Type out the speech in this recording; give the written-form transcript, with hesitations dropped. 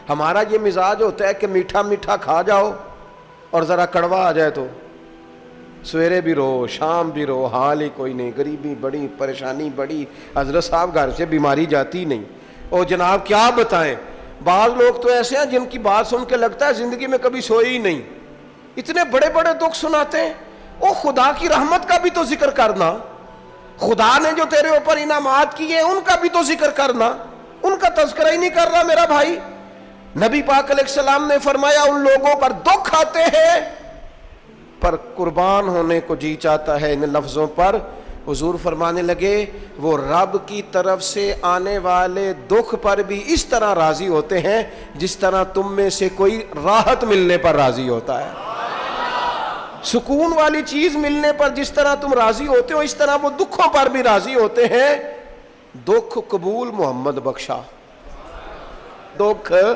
ہمارا یہ مزاج ہوتا ہے کہ میٹھا میٹھا کھا جاؤ اور ذرا کڑوا آ جائے تو سویرے بھی رو شام بھی رو، حال ہی کوئی نہیں، غریبی بڑی، پریشانی بڑی، حضرت صاحب گھر سے بیماری جاتی نہیں۔ اور جناب کیا بتائیں، بعض لوگ تو ایسے ہیں جن کی بات سن کے لگتا ہے زندگی میں کبھی سوئی ہی نہیں، اتنے بڑے بڑے دکھ سناتے ہیں۔ او خدا کی رحمت کا بھی تو ذکر کرنا، خدا نے جو تیرے اوپر انعامات کیے ان کا بھی تو ذکر کرنا، ان کا تذکرہ ہی نہیں کر رہا میرا بھائی۔ نبی پاک علیہ السلام نے فرمایا ان لوگوں پر دکھ آتے ہیں پر قربان ہونے کو جی چاہتا ہے ان لفظوں پر۔ حضور فرمانے لگے وہ رب کی طرف سے آنے والے دکھ پر بھی اس طرح راضی ہوتے ہیں جس طرح تم میں سے کوئی راحت ملنے پر راضی ہوتا ہے۔ سکون والی چیز ملنے پر جس طرح تم راضی ہوتے ہو اس طرح وہ دکھوں پر بھی راضی ہوتے ہیں۔ دکھ قبول محمد بخشا، دکھ